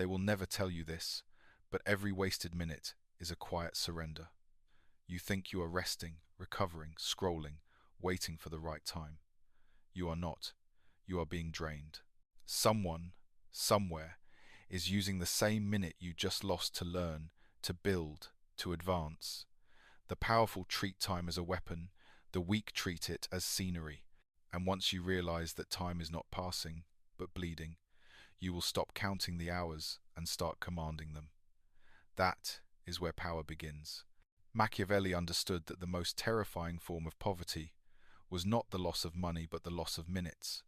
They will never tell you this, but every wasted minute is a quiet surrender. You think you are resting, recovering, scrolling, waiting for the right time. You are not. You are being drained. Someone, somewhere, is using the same minute you just lost to learn, to build, to advance. The powerful treat time as a weapon, the weak treat it as scenery. And once you realize that time is not passing, but bleeding, you will stop counting the hours and start commanding them. That is where power begins. Machiavelli understood that the most terrifying form of poverty was not the loss of money but the loss of minutes.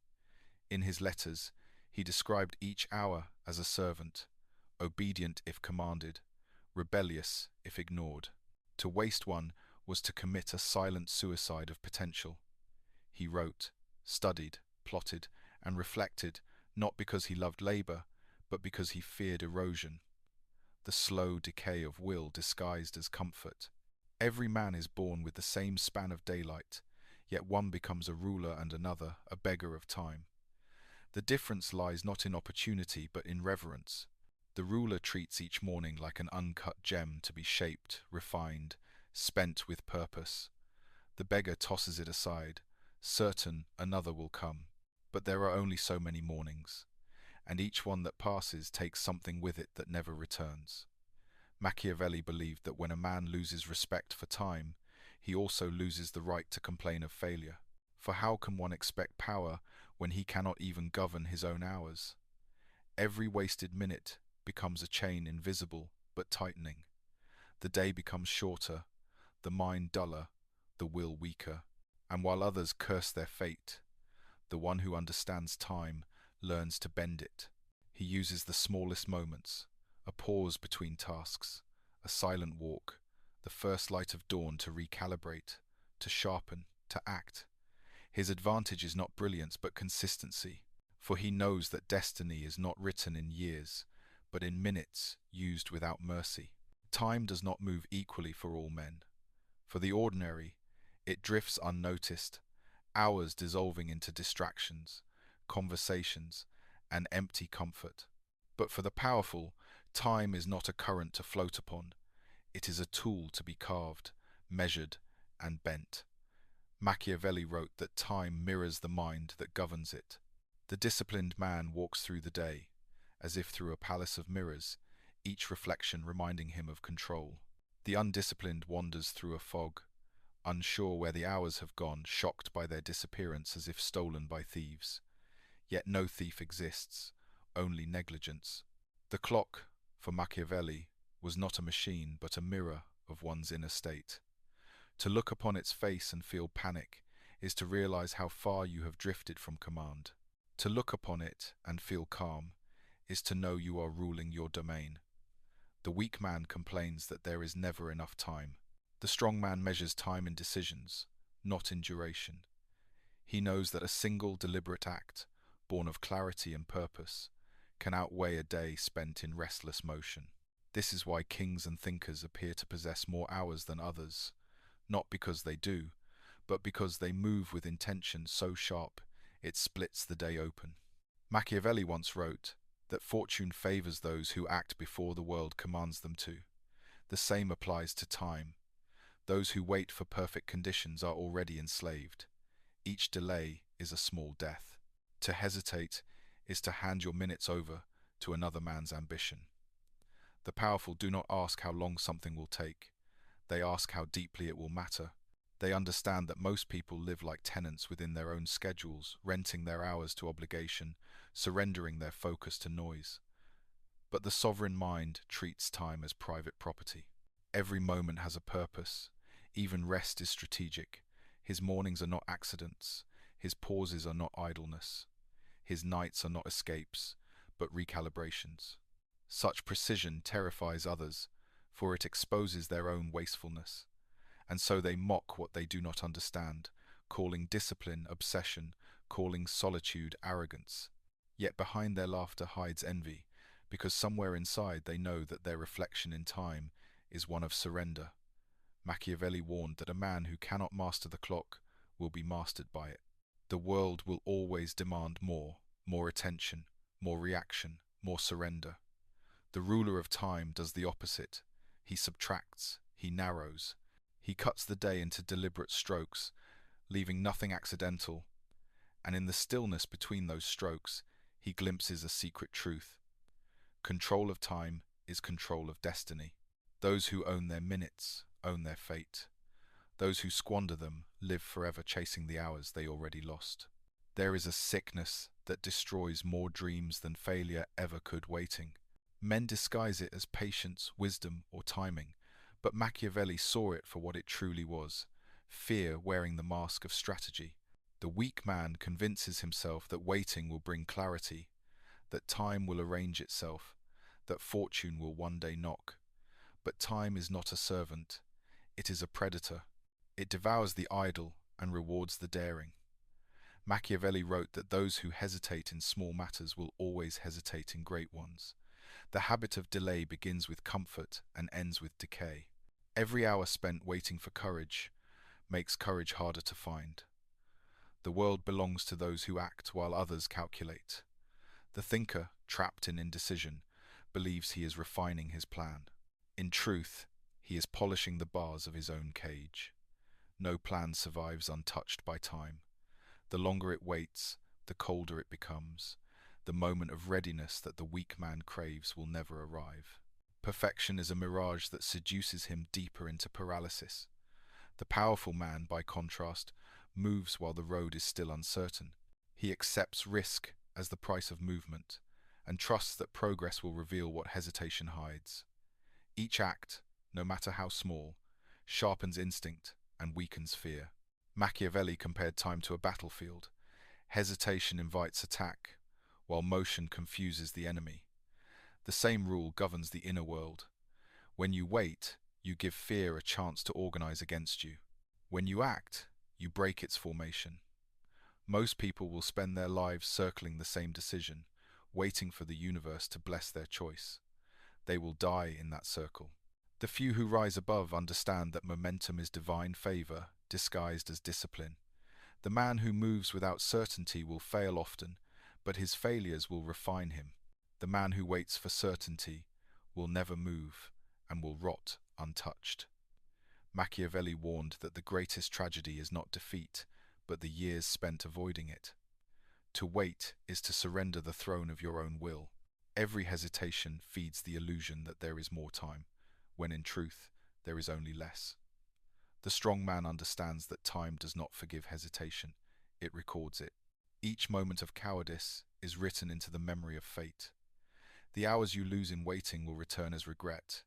In his letters, he described each hour as a servant, obedient if commanded, rebellious if ignored. To waste one was to commit a silent suicide of potential. He wrote, studied, plotted, and reflected not because he loved labor, but because he feared erosion, the slow decay of will disguised as comfort. Every man is born with the same span of daylight, yet one becomes a ruler and another a beggar of time. The difference lies not in opportunity but in reverence. The ruler treats each morning like an uncut gem to be shaped, refined, spent with purpose. The beggar tosses it aside, certain another will come. But there are only so many mornings, and each one that passes takes something with it that never returns. Machiavelli believed that when a man loses respect for time, he also loses the right to complain of failure. For how can one expect power when he cannot even govern his own hours? Every wasted minute becomes a chain invisible but tightening. The day becomes shorter, the mind duller, the will weaker, and while others curse their fate, the one who understands time learns to bend it. He uses the smallest moments, a pause between tasks, a silent walk, the first light of dawn to recalibrate, to sharpen, to act. His advantage is not brilliance but consistency, for he knows that destiny is not written in years, but in minutes used without mercy. Time does not move equally for all men. For the ordinary, it drifts unnoticed, hours dissolving into distractions, conversations, and empty comfort. But for the powerful, time is not a current to float upon. It is a tool to be carved, measured, and bent. Machiavelli wrote that time mirrors the mind that governs it. The disciplined man walks through the day, as if through a palace of mirrors, each reflection reminding him of control. The undisciplined wanders through a fog, unsure where the hours have gone, shocked by their disappearance as if stolen by thieves. Yet no thief exists, only negligence. The clock, for Machiavelli, was not a machine but a mirror of one's inner state. To look upon its face and feel panic is to realize how far you have drifted from command. To look upon it and feel calm is to know you are ruling your domain. The weak man complains that there is never enough time. The strong man measures time in decisions, not in duration. He knows that a single deliberate act, born of clarity and purpose, can outweigh a day spent in restless motion. This is why kings and thinkers appear to possess more hours than others, not because they do, but because they move with intention so sharp it splits the day open. Machiavelli once wrote that fortune favors those who act before the world commands them to. The same applies to time. Those who wait for perfect conditions are already enslaved. Each delay is a small death. To hesitate is to hand your minutes over to another man's ambition. The powerful do not ask how long something will take. They ask how deeply it will matter. They understand that most people live like tenants within their own schedules, renting their hours to obligation, surrendering their focus to noise. But the sovereign mind treats time as private property. Every moment has a purpose. Even rest is strategic. His mornings are not accidents. His pauses are not idleness. His nights are not escapes, but recalibrations. Such precision terrifies others, for it exposes their own wastefulness. And so they mock what they do not understand, calling discipline obsession, calling solitude arrogance. Yet behind their laughter hides envy, because somewhere inside they know that their reflection in time is one of surrender. Machiavelli warned that a man who cannot master the clock will be mastered by it. The world will always demand more attention, more reaction, more surrender. The ruler of time does the opposite. He subtracts, he narrows, he cuts the day into deliberate strokes, leaving nothing accidental, and in the stillness between those strokes, he glimpses a secret truth. Control of time is control of destiny. Those who own their minutes own their fate. Those who squander them live forever chasing the hours they already lost. There is a sickness that destroys more dreams than failure ever could waiting. Men disguise it as patience, wisdom, or timing, but Machiavelli saw it for what it truly was: fear wearing the mask of strategy. The weak man convinces himself that waiting will bring clarity, that time will arrange itself, that fortune will one day knock. But time is not a servant, it is a predator. It devours the idle and rewards the daring. Machiavelli wrote that those who hesitate in small matters will always hesitate in great ones. The habit of delay begins with comfort and ends with decay. Every hour spent waiting for courage makes courage harder to find. The world belongs to those who act while others calculate. The thinker, trapped in indecision, believes he is refining his plan. In truth, he is polishing the bars of his own cage. No plan survives untouched by time. The longer it waits, the colder it becomes. The moment of readiness that the weak man craves will never arrive. Perfection is a mirage that seduces him deeper into paralysis. The powerful man, by contrast, moves while the road is still uncertain. He accepts risk as the price of movement, and trusts that progress will reveal what hesitation hides. Each act, no matter how small, sharpens instinct and weakens fear. Machiavelli compared time to a battlefield. Hesitation invites attack, while motion confuses the enemy. The same rule governs the inner world. When you wait, you give fear a chance to organize against you. When you act, you break its formation. Most people will spend their lives circling the same decision, waiting for the universe to bless their choice. They will die in that circle. The few who rise above understand that momentum is divine favor disguised as discipline. The man who moves without certainty will fail often, but his failures will refine him. The man who waits for certainty will never move and will rot untouched. Machiavelli warned that the greatest tragedy is not defeat, but the years spent avoiding it. To wait is to surrender the throne of your own will. Every hesitation feeds the illusion that there is more time, when in truth there is only less. The strong man understands that time does not forgive hesitation, it records it. Each moment of cowardice is written into the memory of fate. The hours you lose in waiting will return as regret,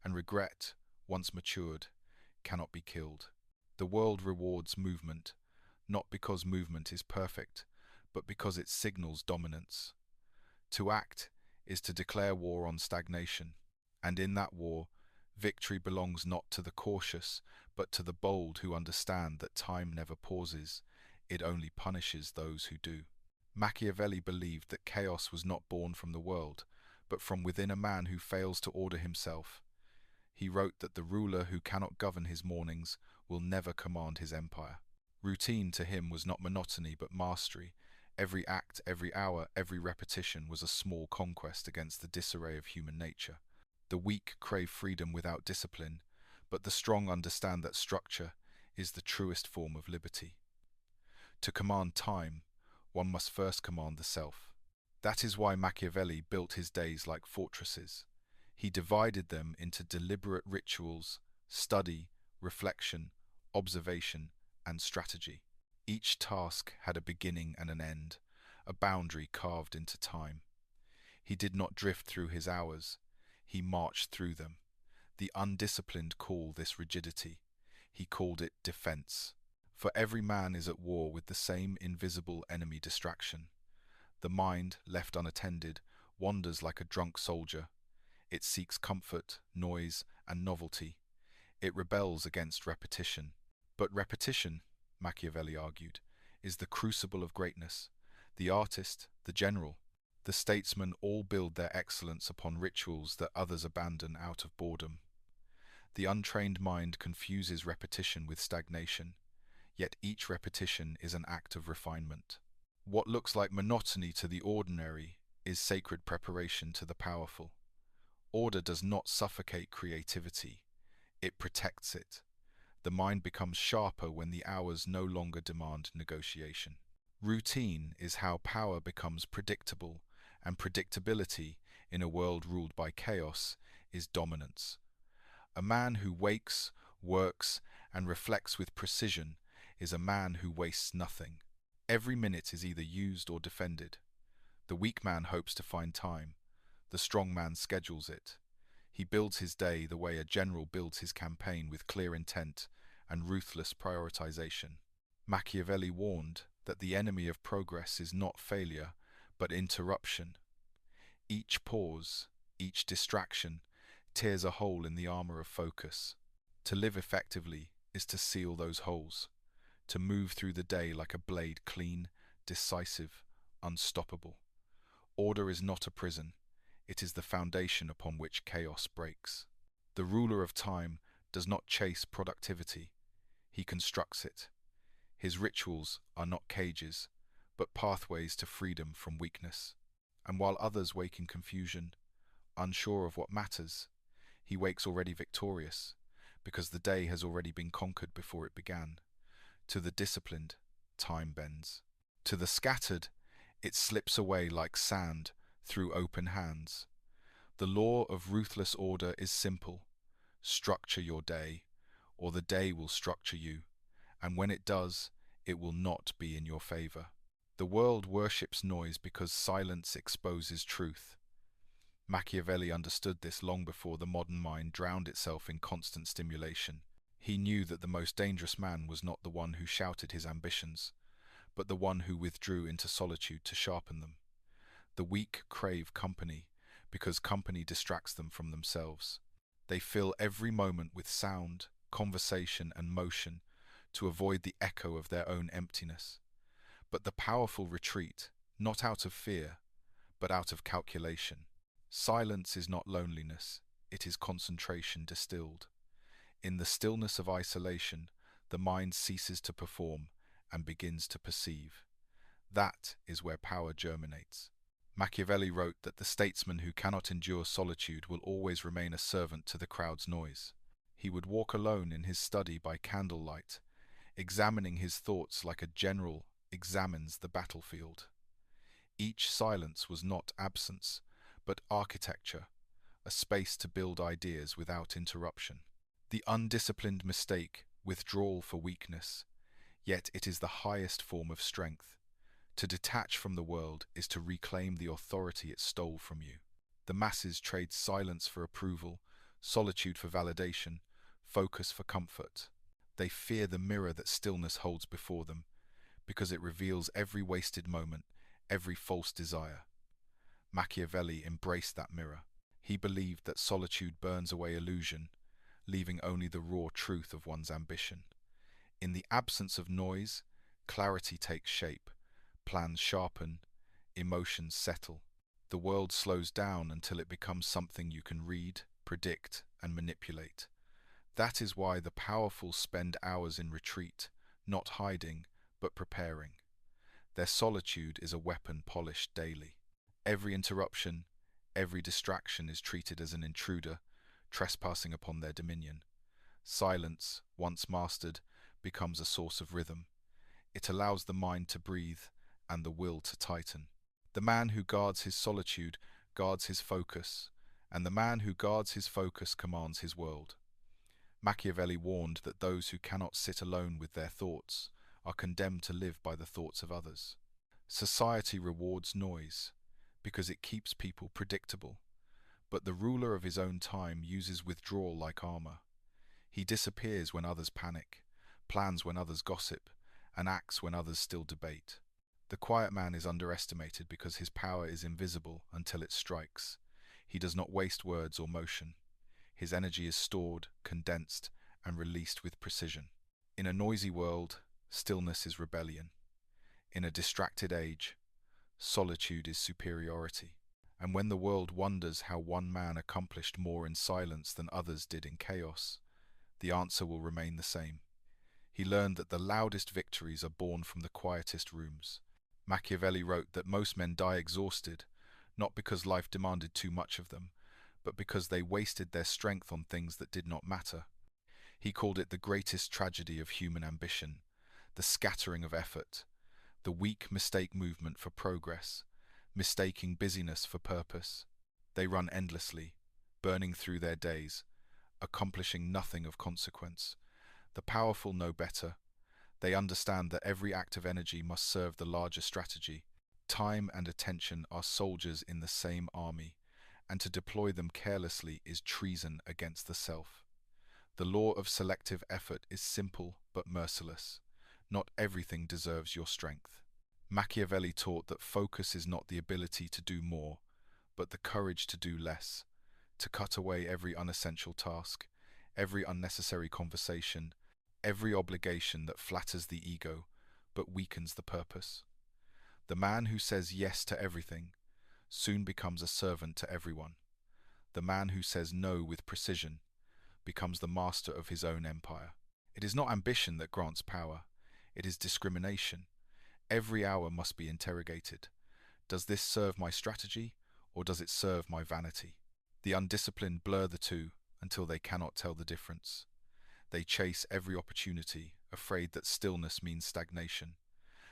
and regret, once matured, cannot be killed. The world rewards movement, not because movement is perfect, but because it signals dominance. To act is to declare war on stagnation, and in that war, victory belongs not to the cautious, but to the bold who understand that time never pauses, it only punishes those who do. Machiavelli believed that chaos was not born from the world, but from within a man who fails to order himself. He wrote that the ruler who cannot govern his mornings will never command his empire. Routine to him was not monotony but mastery. Every act, every hour, every repetition was a small conquest against the disarray of human nature. The weak crave freedom without discipline, but the strong understand that structure is the truest form of liberty. To command time, one must first command the self. That is why Machiavelli built his days like fortresses. He divided them into deliberate rituals, study, reflection, observation, and strategy. Each task had a beginning and an end, a boundary carved into time. He did not drift through his hours, he marched through them. The undisciplined call this rigidity. He called it defense. For every man is at war with the same invisible enemy distraction. The mind, left unattended, wanders like a drunk soldier. It seeks comfort, noise, and novelty. It rebels against repetition. But repetition, Machiavelli argued, is the crucible of greatness. The artist, the general, the statesman all build their excellence upon rituals that others abandon out of boredom. The untrained mind confuses repetition with stagnation, yet each repetition is an act of refinement. What looks like monotony to the ordinary is sacred preparation to the powerful. Order does not suffocate creativity, it protects it. The mind becomes sharper when the hours no longer demand negotiation. Routine is how power becomes predictable, and predictability, in a world ruled by chaos, is dominance. A man who wakes, works, and reflects with precision is a man who wastes nothing. Every minute is either used or defended. The weak man hopes to find time. The strong man schedules it. He builds his day the way a general builds his campaign, with clear intent and ruthless prioritization. Machiavelli warned that the enemy of progress is not failure, but interruption. Each pause, each distraction, tears a hole in the armor of focus. To live effectively is to seal those holes, to move through the day like a blade, clean, decisive, unstoppable. Order is not a prison, it is the foundation upon which chaos breaks. The ruler of time does not chase productivity, he constructs it. His rituals are not cages, but pathways to freedom from weakness. And while others wake in confusion, unsure of what matters, he wakes already victorious, because the day has already been conquered before it began. To the disciplined, time bends. To the scattered, it slips away like sand through open hands. The law of ruthless order is simple. Structure your day, or the day will structure you, and when it does, it will not be in your favor. The world worships noise because silence exposes truth. Machiavelli understood this long before the modern mind drowned itself in constant stimulation. He knew that the most dangerous man was not the one who shouted his ambitions, but the one who withdrew into solitude to sharpen them. The weak crave company, because company distracts them from themselves. They fill every moment with sound, conversation, and motion to avoid the echo of their own emptiness. But the powerful retreat, not out of fear, but out of calculation. Silence is not loneliness, it is concentration distilled. In the stillness of isolation, the mind ceases to perform and begins to perceive. That is where power germinates. Machiavelli wrote that the statesman who cannot endure solitude will always remain a servant to the crowd's noise. He would walk alone in his study by candlelight, examining his thoughts like a general examines the battlefield. Each silence was not absence, but architecture, a space to build ideas without interruption. The undisciplined mistake withdrawal for weakness, yet it is the highest form of strength. To detach from the world is to reclaim the authority it stole from you. The masses trade silence for approval, solitude for validation, focus for comfort. They fear the mirror that stillness holds before them, because it reveals every wasted moment, every false desire. Machiavelli embraced that mirror. He believed that solitude burns away illusion, leaving only the raw truth of one's ambition. In the absence of noise, clarity takes shape, plans sharpen, emotions settle. The world slows down until it becomes something you can read, predict, and manipulate. That is why the powerful spend hours in retreat, not hiding, but preparing. Their solitude is a weapon polished daily. Every interruption, every distraction is treated as an intruder, trespassing upon their dominion. Silence, once mastered, becomes a source of rhythm. It allows the mind to breathe and the will to tighten. The man who guards his solitude guards his focus, and the man who guards his focus commands his world. Machiavelli warned that those who cannot sit alone with their thoughts are condemned to live by the thoughts of others. Society rewards noise because it keeps people predictable, but the ruler of his own time uses withdrawal like armor. He disappears when others panic, plans when others gossip, and acts when others still debate. The quiet man is underestimated because his power is invisible until it strikes. He does not waste words or motion. His energy is stored, condensed, and released with precision. In a noisy world, stillness is rebellion. In a distracted age, solitude is superiority. And when the world wonders how one man accomplished more in silence than others did in chaos, the answer will remain the same. He learned that the loudest victories are born from the quietest rooms. Machiavelli wrote that most men die exhausted, not because life demanded too much of them, but because they wasted their strength on things that did not matter. He called it the greatest tragedy of human ambition, the scattering of effort, the weak mistake movement for progress, mistaking busyness for purpose. They run endlessly, burning through their days, accomplishing nothing of consequence. The powerful know better. They understand that every act of energy must serve the larger strategy. Time and attention are soldiers in the same army, and to deploy them carelessly is treason against the self. The law of selective effort is simple but merciless. Not everything deserves your strength. Machiavelli taught that focus is not the ability to do more, but the courage to do less, to cut away every unessential task, every unnecessary conversation, every obligation that flatters the ego but weakens the purpose. The man who says yes to everything soon becomes a servant to everyone. The man who says no with precision becomes the master of his own empire. It is not ambition that grants power, it is discrimination. Every hour must be interrogated. Does this serve my strategy, or does it serve my vanity? The undisciplined blur the two until they cannot tell the difference. They chase every opportunity, afraid that stillness means stagnation.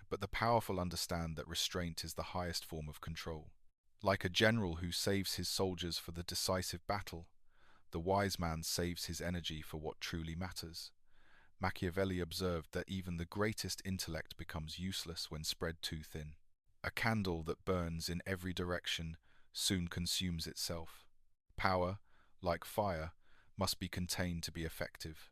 But the powerful understand that restraint is the highest form of control. Like a general who saves his soldiers for the decisive battle, the wise man saves his energy for what truly matters. Machiavelli observed that even the greatest intellect becomes useless when spread too thin. A candle that burns in every direction soon consumes itself. Power, like fire, must be contained to be effective.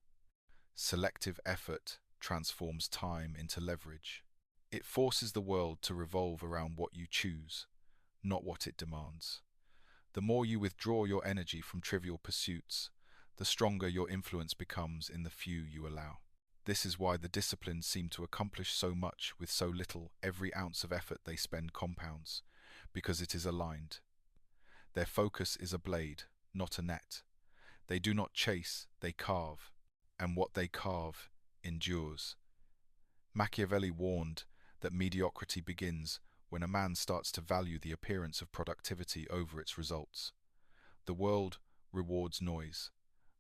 Selective effort transforms time into leverage. It forces the world to revolve around what you choose, not what it demands. The more you withdraw your energy from trivial pursuits, the stronger your influence becomes in the few you allow. This is why the disciplines seem to accomplish so much with so little. Every ounce of effort they spend compounds, because it is aligned. Their focus is a blade, not a net. They do not chase, they carve, and what they carve endures. Machiavelli warned that mediocrity begins when a man starts to value the appearance of productivity over its results. The world rewards noise,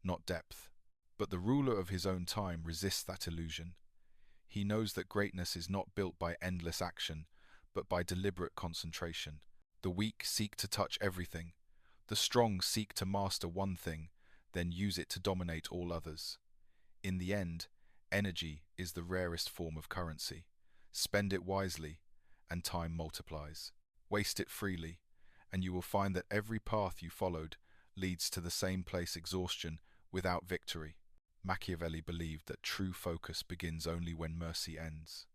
not depth. But the ruler of his own time resists that illusion. He knows that greatness is not built by endless action, but by deliberate concentration. The weak seek to touch everything. The strong seek to master one thing, then use it to dominate all others. In the end, energy is the rarest form of currency. Spend it wisely, and time multiplies. Waste it freely, and you will find that every path you followed leads to the same place: exhaustion without victory. Machiavelli believed that true focus begins only when mercy ends.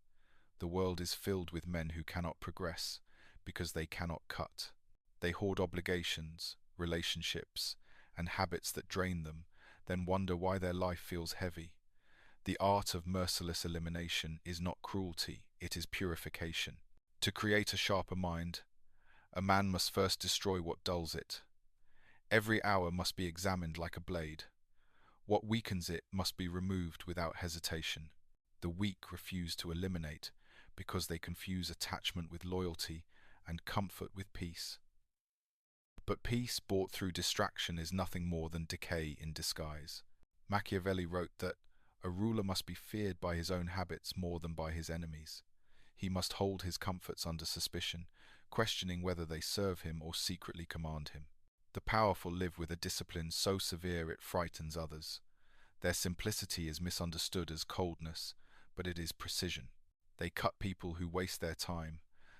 The world is filled with men who cannot progress because they cannot cut. They hoard obligations, relationships, and habits that drain them, then wonder why their life feels heavy. The art of merciless elimination is not cruelty, it is purification. To create a sharper mind, a man must first destroy what dulls it. Every hour must be examined like a blade. What weakens it must be removed without hesitation. The weak refuse to eliminate because they confuse attachment with loyalty and comfort with peace. But peace bought through distraction is nothing more than decay in disguise. Machiavelli wrote that a ruler must be feared by his own habits more than by his enemies. He must hold his comforts under suspicion, questioning whether they serve him or secretly command him. The powerful live with a discipline so severe it frightens others. Their simplicity is misunderstood as coldness, but it is precision. They cut people who waste their time,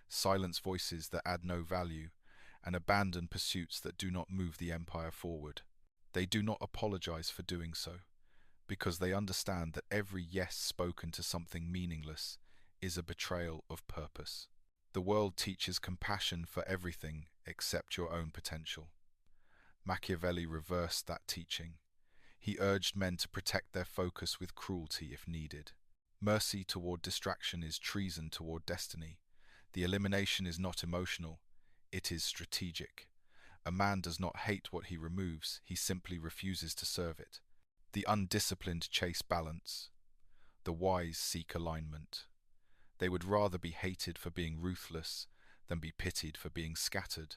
silence voices that add no value, and abandon pursuits that do not move the empire forward. They do not apologize for doing so, because they understand that every yes spoken to something meaningless is a betrayal of purpose. The world teaches compassion for everything except your own potential. Machiavelli reversed that teaching. He urged men to protect their focus with cruelty if needed. Mercy toward distraction is treason toward destiny. The elimination is not emotional, it is strategic. A man does not hate what he removes, he simply refuses to serve it. The undisciplined chase balance. The wise seek alignment. They would rather be hated for being ruthless than be pitied for being scattered.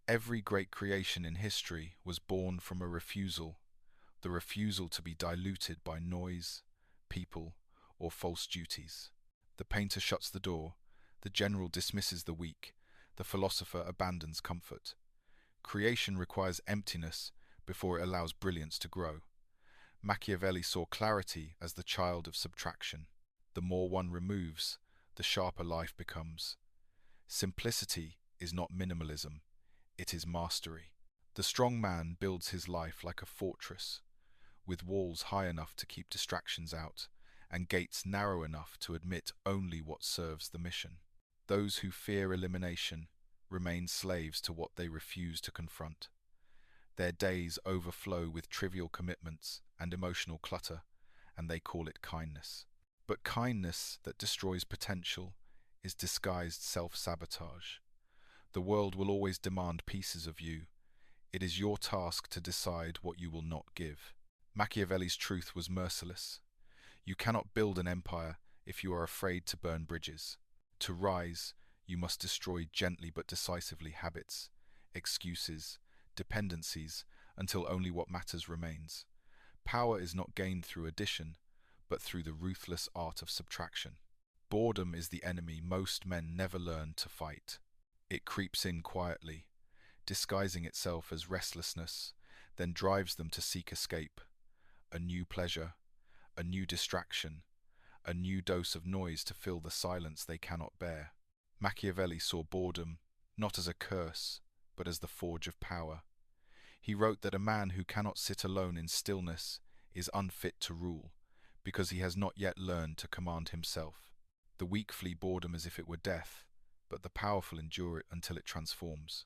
Every great creation in history was born from a refusal, the refusal to be diluted by noise, people, or false duties. The painter shuts the door, the general dismisses the weak, the philosopher abandons comfort. Creation requires emptiness before it allows brilliance to grow. Machiavelli saw clarity as the child of subtraction. The more one removes, the sharper life becomes. Simplicity is not minimalism, it is mastery. The strong man builds his life like a fortress, with walls high enough to keep distractions out, and gates narrow enough to admit only what serves the mission. Those who fear elimination remain slaves to what they refuse to confront. Their days overflow with trivial commitments and emotional clutter, and they call it kindness. But kindness that destroys potential is disguised self-sabotage. The world will always demand pieces of you. It is your task to decide what you will not give. Machiavelli's truth was merciless. You cannot build an empire if you are afraid to burn bridges. To rise, you must destroy gently but decisively habits, excuses, dependencies, until only what matters remains. Power is not gained through addition, but through the ruthless art of subtraction. Boredom is the enemy most men never learn to fight. It creeps in quietly, disguising itself as restlessness, then drives them to seek escape. A new pleasure, a new distraction, a new dose of noise to fill the silence they cannot bear. Machiavelli saw boredom not as a curse, but as the forge of power. He wrote that a man who cannot sit alone in stillness is unfit to rule, because he has not yet learned to command himself. The weak flee boredom as if it were death, but the powerful endure it until it transforms.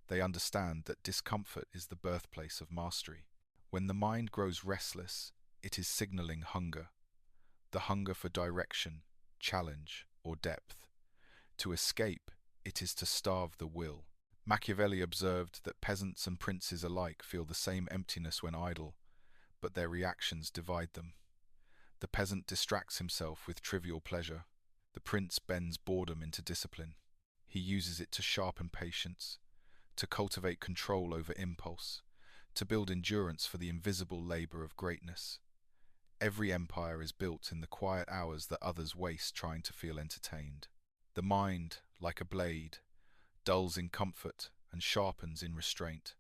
They understand that discomfort is the birthplace of mastery. When the mind grows restless, it is signaling hunger. The hunger for direction, challenge, or depth. To escape, it is to starve the will. Machiavelli observed that peasants and princes alike feel the same emptiness when idle, but their reactions divide them. The peasant distracts himself with trivial pleasure. The prince bends boredom into discipline. He uses it to sharpen patience, to cultivate control over impulse, to build endurance for the invisible labor of greatness. Every empire is built in the quiet hours that others waste trying to feel entertained. The mind, like a blade, dulls in comfort and sharpens in restraint.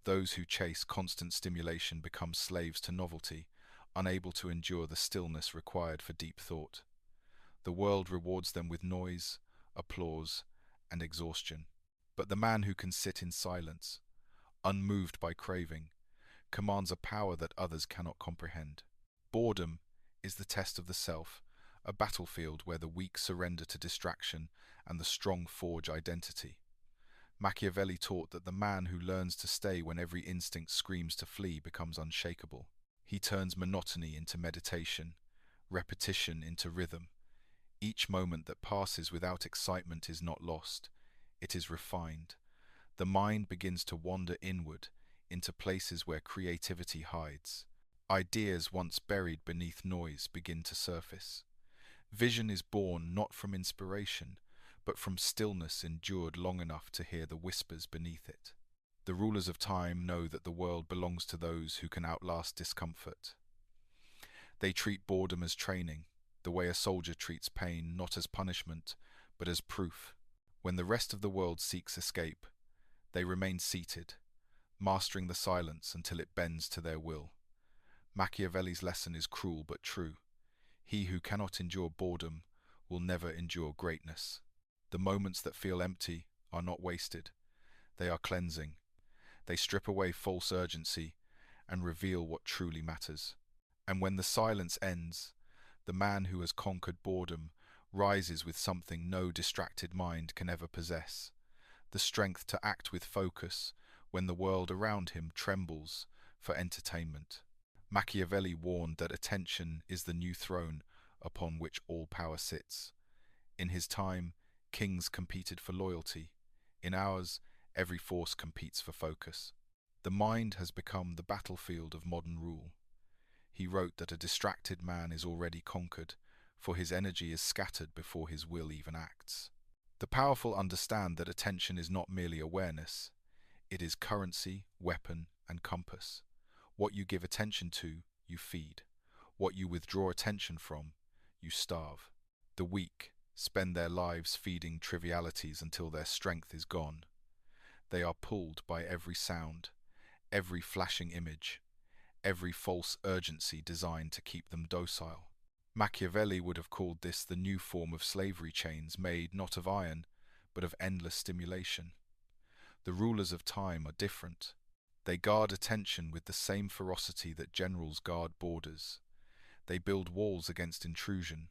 Those who chase constant stimulation become slaves to novelty, unable to endure the stillness required for deep thought. The world rewards them with noise, applause, and exhaustion. But the man who can sit in silence, unmoved by craving, commands a power that others cannot comprehend. Boredom is the test of the self, a battlefield where the weak surrender to distraction and the strong forge identity. Machiavelli taught that the man who learns to stay when every instinct screams to flee becomes unshakable. He turns monotony into meditation, repetition into rhythm. Each moment that passes without excitement is not lost, it is refined. The mind begins to wander inward, into places where creativity hides. Ideas once buried beneath noise begin to surface. Vision is born not from inspiration, but from stillness endured long enough to hear the whispers beneath it. The rulers of time know that the world belongs to those who can outlast discomfort. They treat boredom as training, the way a soldier treats pain not as punishment, but as proof. When the rest of the world seeks escape, they remain seated, mastering the silence until it bends to their will. Machiavelli's lesson is cruel but true. He who cannot endure boredom will never endure greatness. The moments that feel empty are not wasted. They are cleansing. They strip away false urgency and reveal what truly matters. And when the silence ends, the man who has conquered boredom rises with something no distracted mind can ever possess: the strength to act with focus when the world around him trembles for entertainment. Machiavelli warned that attention is the new throne upon which all power sits. In his time, kings competed for loyalty. In ours, every force competes for focus. The mind has become the battlefield of modern rule. He wrote that a distracted man is already conquered, for his energy is scattered before his will even acts. The powerful understand that attention is not merely awareness, It is currency, weapon, and compass. What you give attention to, you feed. What you withdraw attention from, you starve. The weak spend their lives feeding trivialities until their strength is gone. They are pulled by every sound, every flashing image, every false urgency designed to keep them docile. Machiavelli would have called this the new form of slavery chains made not of iron, but of endless stimulation. The rulers of time are different. They guard attention with the same ferocity that generals guard borders. They build walls against intrusion,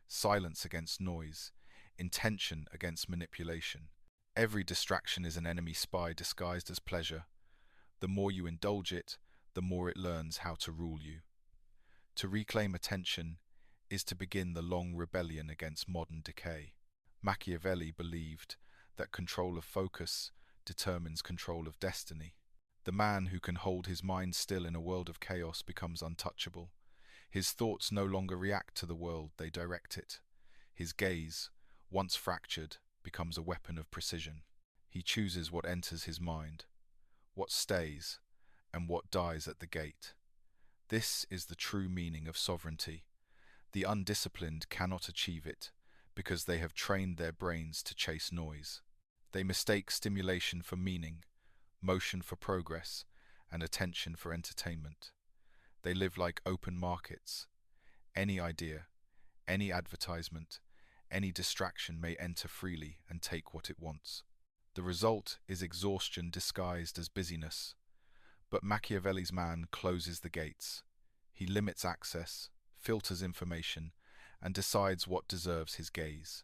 silence against noise, intention against manipulation. Every distraction is an enemy spy disguised as pleasure. The more you indulge it, the more it learns how to rule you. To reclaim attention is to begin the long rebellion against modern decay. Machiavelli believed that control of focus determines control of destiny. The man who can hold his mind still in a world of chaos becomes untouchable. His thoughts no longer react to the world, they direct it. His gaze, once fractured, becomes a weapon of precision. He chooses what enters his mind, what stays, and what dies at the gate. This is the true meaning of sovereignty. The undisciplined cannot achieve it, because they have trained their brains to chase noise. They mistake stimulation for meaning, motion for progress, and attention for entertainment. They live like open markets. Any idea, any advertisement, any distraction may enter freely and take what it wants. The result is exhaustion disguised as busyness. But Machiavelli's man closes the gates. He limits access, filters information, and decides what deserves his gaze.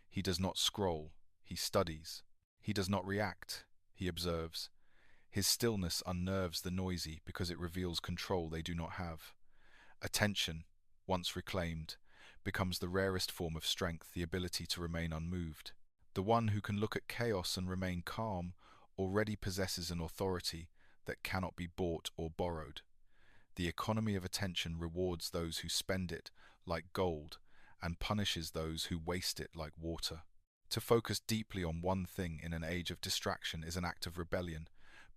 He does not scroll, he studies. He does not react, he observes. His stillness unnerves the noisy because it reveals control they do not have. Attention, once reclaimed, becomes the rarest form of strength, the ability to remain unmoved. The one who can look at chaos and remain calm already possesses an authority that cannot be bought or borrowed. The economy of attention rewards those who spend it like gold and punishes those who waste it like water. To focus deeply on one thing in an age of distraction is an act of rebellion,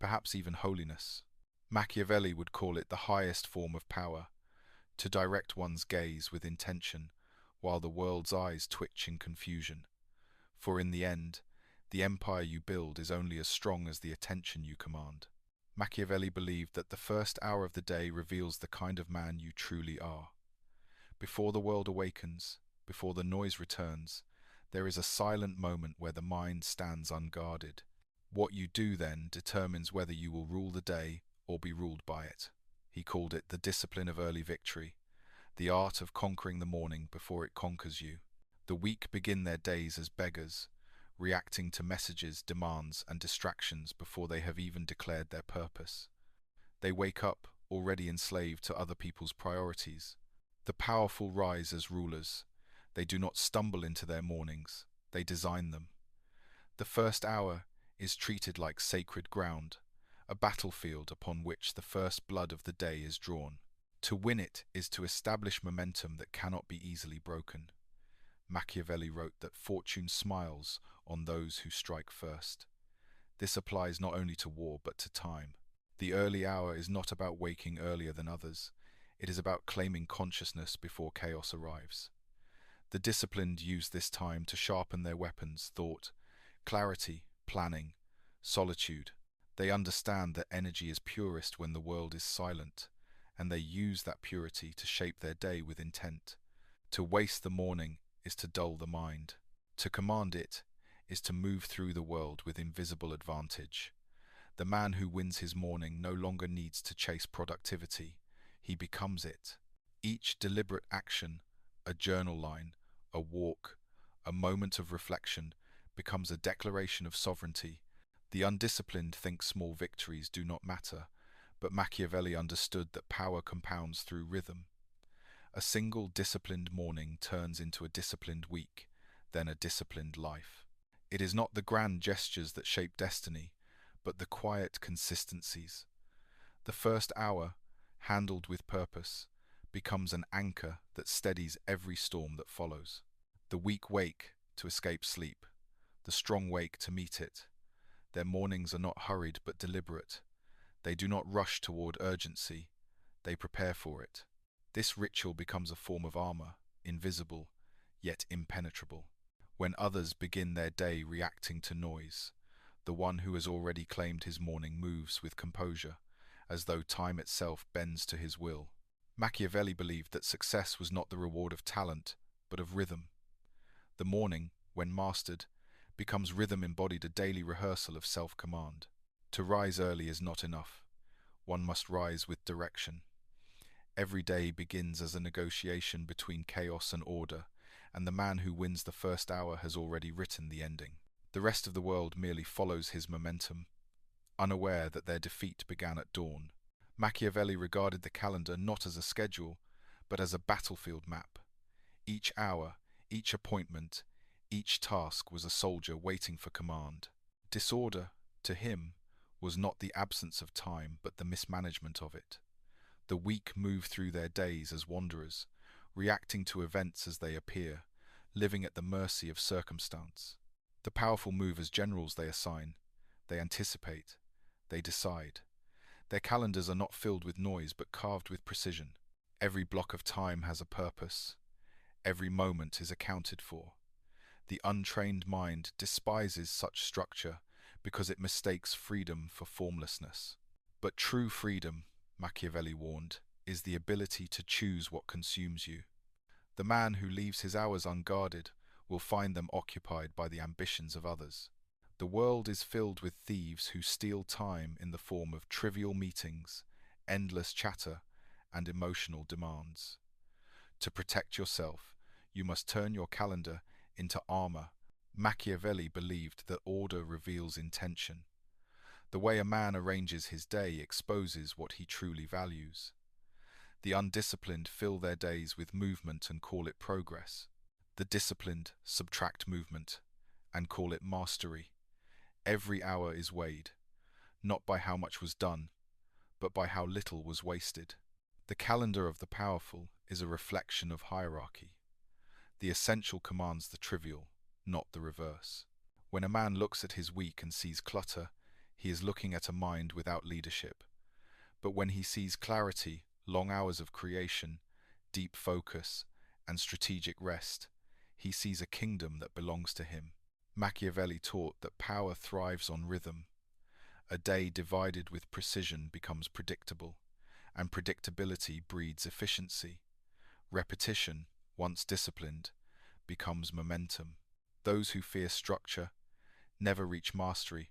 perhaps even holiness. Machiavelli would call it the highest form of power, to direct one's gaze with intention while the world's eyes twitch in confusion. For in the end, the empire you build is only as strong as the attention you command. Machiavelli believed that the first hour of the day reveals the kind of man you truly are. Before the world awakens, before the noise returns, there is a silent moment where the mind stands unguarded. What you do then determines whether you will rule the day or be ruled by it. He called it the discipline of early victory, the art of conquering the morning before it conquers you. The weak begin their days as beggars, reacting to messages, demands, and distractions before they have even declared their purpose. They wake up already enslaved to other people's priorities. The powerful rise as rulers. They do not stumble into their mornings, they design them. The first hour is treated like sacred ground, a battlefield upon which the first blood of the day is drawn. To win it is to establish momentum that cannot be easily broken. Machiavelli wrote that fortune smiles on those who strike first. This applies not only to war but to time. The early hour is not about waking earlier than others. It is about claiming consciousness before chaos arrives. The disciplined use this time to sharpen their weapons, thought, clarity, planning, solitude. They understand that energy is purest when the world is silent, and they use that purity to shape their day with intent. To waste the morning is to dull the mind. To command it is to move through the world with invisible advantage. The man who wins his morning no longer needs to chase productivity. He becomes it. Each deliberate action, a journal line, a walk, a moment of reflection, becomes a declaration of sovereignty. The undisciplined think small victories do not matter, but Machiavelli understood that power compounds through rhythm. A single disciplined morning turns into a disciplined week, then a disciplined life. It is not the grand gestures that shape destiny, but the quiet consistencies. The first hour, handled with purpose, becomes an anchor that steadies every storm that follows. The weak wake to escape sleep, the strong wake to meet it. Their mornings are not hurried but deliberate. They do not rush toward urgency, they prepare for it. This ritual becomes a form of armor, invisible, yet impenetrable. When others begin their day reacting to noise, the one who has already claimed his morning moves with composure, as though time itself bends to his will. Machiavelli believed that success was not the reward of talent, but of rhythm. The morning, when mastered, becomes rhythm embodied, a daily rehearsal of self-command. To rise early is not enough. One must rise with direction. Every day begins as a negotiation between chaos and order, and the man who wins the first hour has already written the ending. The rest of the world merely follows his momentum, unaware that their defeat began at dawn. Machiavelli regarded the calendar not as a schedule, but as a battlefield map. Each hour, each appointment, each task was a soldier waiting for command. Disorder, to him, was not the absence of time, but the mismanagement of it. The weak move through their days as wanderers, reacting to events as they appear, living at the mercy of circumstance. The powerful move as generals. They assign, they anticipate, they decide. Their calendars are not filled with noise, but carved with precision. Every block of time has a purpose. Every moment is accounted for. The untrained mind despises such structure because it mistakes freedom for formlessness. But true freedom, Machiavelli warned, is the ability to choose what consumes you. The man who leaves his hours unguarded will find them occupied by the ambitions of others. The world is filled with thieves who steal time in the form of trivial meetings, endless chatter, and emotional demands. To protect yourself, you must turn your calendar into armor. Machiavelli believed that order reveals intention. The way a man arranges his day exposes what he truly values. The undisciplined fill their days with movement and call it progress. The disciplined subtract movement and call it mastery. Every hour is weighed, not by how much was done, but by how little was wasted. The calendar of the powerful is a reflection of hierarchy. The essential commands the trivial, not the reverse. When a man looks at his week and sees clutter, he is looking at a mind without leadership. But when he sees clarity, long hours of creation, deep focus, and strategic rest, he sees a kingdom that belongs to him. Machiavelli taught that power thrives on rhythm. A day divided with precision becomes predictable, and predictability breeds efficiency. Repetition, once disciplined, becomes momentum. Those who fear structure never reach mastery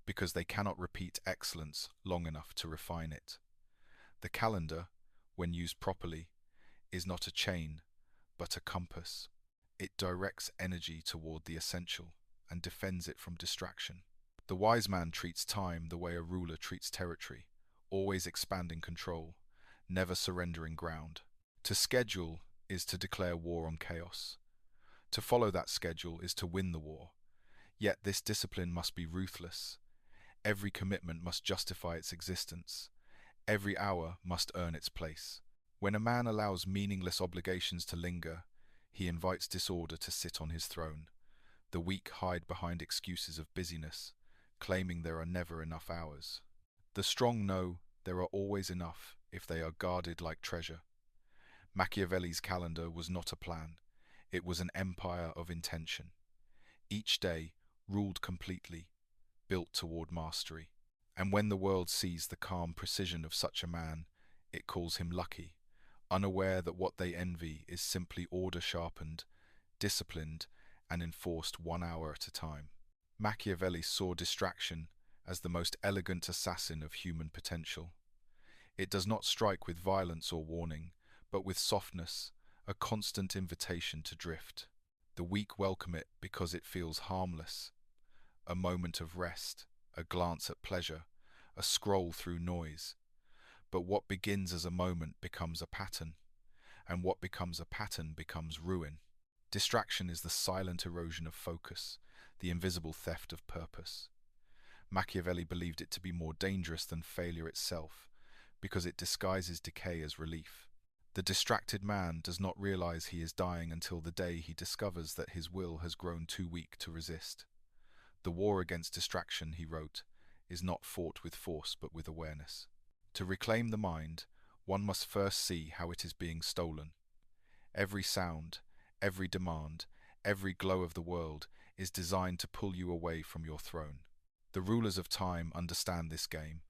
because they cannot repeat excellence long enough to refine it. The calendar, when used properly, is not a chain, but a compass. It directs energy toward the essential and defends it from distraction. The wise man treats time the way a ruler treats territory, always expanding control, never surrendering ground. To schedule is to declare war on chaos. To follow that schedule is to win the war. Yet this discipline must be ruthless. Every commitment must justify its existence. Every hour must earn its place. When a man allows meaningless obligations to linger, he invites disorder to sit on his throne. The weak hide behind excuses of busyness, claiming there are never enough hours. The strong know there are always enough if they are guarded like treasure. Machiavelli's calendar was not a plan. It was an empire of intention. Each day, ruled completely, built toward mastery. And when the world sees the calm precision of such a man, it calls him lucky, unaware that what they envy is simply order sharpened, disciplined, and enforced 1 hour at a time. Machiavelli saw distraction as the most elegant assassin of human potential. It does not strike with violence or warning, but with softness, a constant invitation to drift. The weak welcome it because it feels harmless. A moment of rest, a glance at pleasure, a scroll through noise. But what begins as a moment becomes a pattern, and what becomes a pattern becomes ruin. Distraction is the silent erosion of focus, the invisible theft of purpose. Machiavelli believed it to be more dangerous than failure itself, because it disguises decay as relief. The distracted man does not realize he is dying until the day he discovers that his will has grown too weak to resist. The war against distraction, he wrote, is not fought with force but with awareness. To reclaim the mind, one must first see how it is being stolen. Every sound, every demand, every glow of the world is designed to pull you away from your throne. The rulers of time understand this game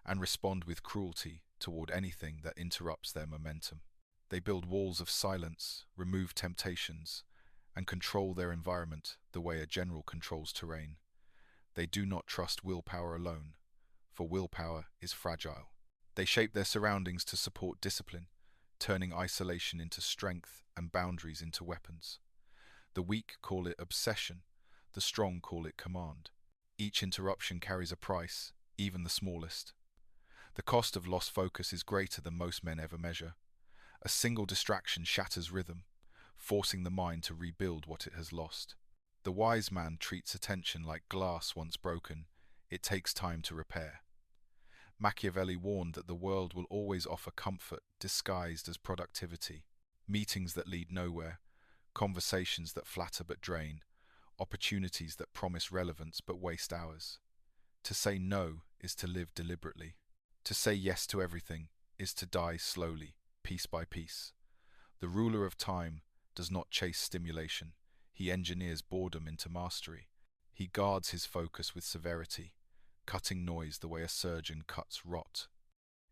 and respond with cruelty toward anything that interrupts their momentum. They build walls of silence, remove temptations, and control their environment the way a general controls terrain. They do not trust willpower alone, for willpower is fragile. They shape their surroundings to support discipline, turning isolation into strength and boundaries into weapons. The weak call it obsession, the strong call it command. Each interruption carries a price, even the smallest. The cost of lost focus is greater than most men ever measure. A single distraction shatters rhythm, forcing the mind to rebuild what it has lost. The wise man treats attention like glass once broken. It takes time to repair. Machiavelli warned that the world will always offer comfort disguised as productivity, meetings that lead nowhere, conversations that flatter but drain, opportunities that promise relevance but waste hours. To say no is to live deliberately. To say yes to everything is to die slowly, piece by piece. The ruler of time does not chase stimulation. He engineers boredom into mastery. He guards his focus with severity, cutting noise the way a surgeon cuts rot.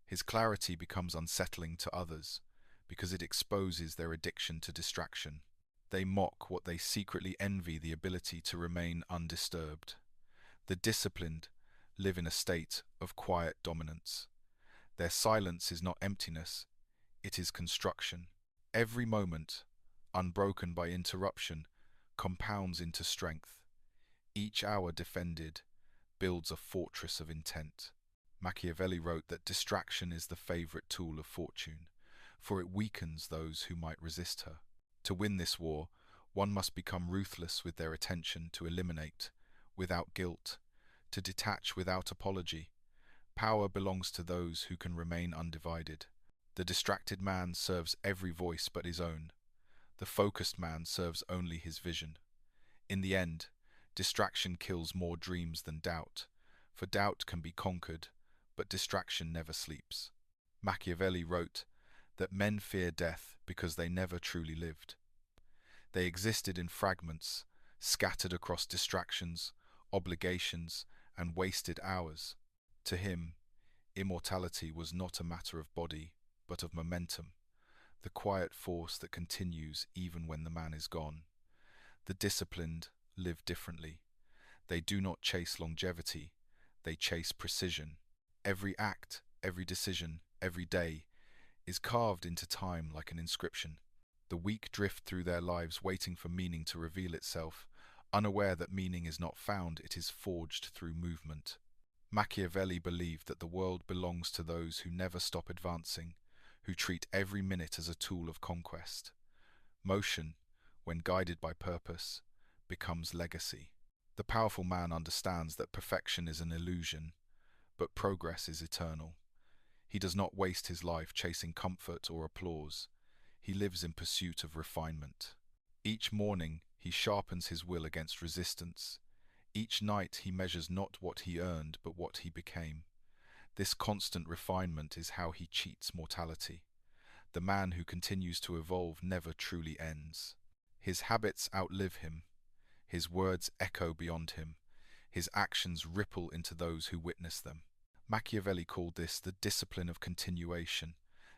His clarity becomes unsettling to others because it exposes their addiction to distraction. They mock what they secretly envy, the ability to remain undisturbed. The disciplined live in a state of quiet dominance. Their silence is not emptiness, it is construction. Every moment, unbroken by interruption, compounds into strength. Each hour defended builds a fortress of intent. Machiavelli wrote that distraction is the favorite tool of fortune, for it weakens those who might resist her. To win this war, one must become ruthless with their attention, to eliminate without guilt, to detach without apology. Power belongs to those who can remain undivided. The distracted man serves every voice but his own. The focused man serves only his vision. In the end, distraction kills more dreams than doubt, for doubt can be conquered, but distraction never sleeps. Machiavelli wrote that men fear death because they never truly lived. They existed in fragments, scattered across distractions, obligations, and wasted hours. To him, immortality was not a matter of body, but of momentum, the quiet force that continues even when the man is gone. The disciplined live differently. They do not chase longevity, they chase precision. Every act, every decision, every day is carved into time like an inscription. The weak drift through their lives waiting for meaning to reveal itself, unaware that meaning is not found, it is forged through movement. Machiavelli believed that the world belongs to those who never stop advancing, who treat every minute as a tool of conquest. Motion, when guided by purpose, becomes legacy. The powerful man understands that perfection is an illusion, but progress is eternal. He does not waste his life chasing comfort or applause. He lives in pursuit of refinement. Each morning he sharpens his will against resistance. Each night he measures not what he earned, but what he became. This constant refinement is how he cheats mortality. The man who continues to evolve never truly ends. His habits outlive him. His words echo beyond him. His actions ripple into those who witness them. Machiavelli called this the discipline of continuation,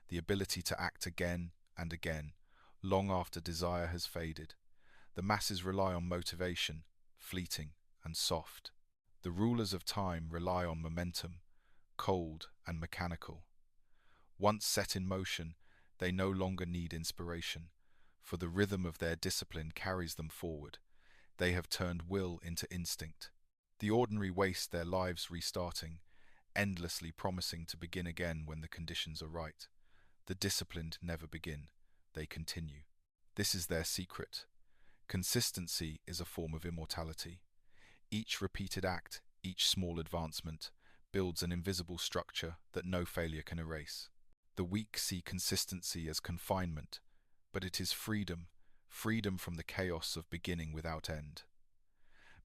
the ability to act again and again, long after desire has faded. The masses rely on motivation, fleeting and soft. The rulers of time rely on momentum, cold and mechanical. Once set in motion, they no longer need inspiration, for the rhythm of their discipline carries them forward. They have turned will into instinct. The ordinary waste their lives restarting, endlessly promising to begin again when the conditions are right. The disciplined never begin, they continue. This is their secret. Consistency is a form of immortality. Each repeated act, each small advancement, builds an invisible structure that no failure can erase. The weak see consistency as confinement, but it is freedom, freedom from the chaos of beginning without end.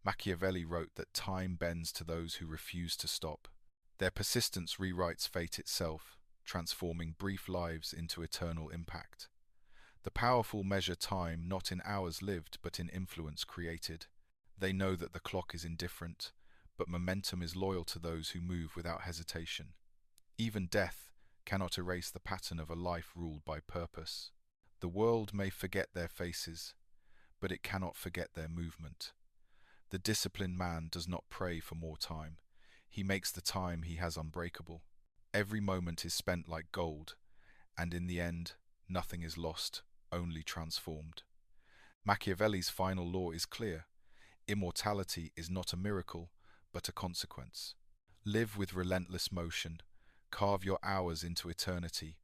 Machiavelli wrote that time bends to those who refuse to stop. Their persistence rewrites fate itself, transforming brief lives into eternal impact. The powerful measure time not in hours lived but in influence created. They know that the clock is indifferent, but momentum is loyal to those who move without hesitation. Even death cannot erase the pattern of a life ruled by purpose. The world may forget their faces, but it cannot forget their movement. The disciplined man does not pray for more time. He makes the time he has unbreakable. Every moment is spent like gold, and in the end, nothing is lost, only transformed. Machiavelli's final law is clear. Immortality is not a miracle, but a consequence. Live with relentless motion, carve your hours into eternity,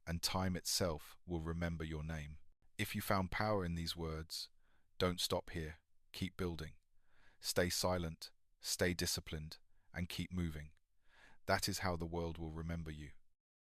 and time itself will remember your name. If you found power in these words, don't stop here, keep building. Stay silent, stay disciplined, and keep moving. That is how the world will remember you.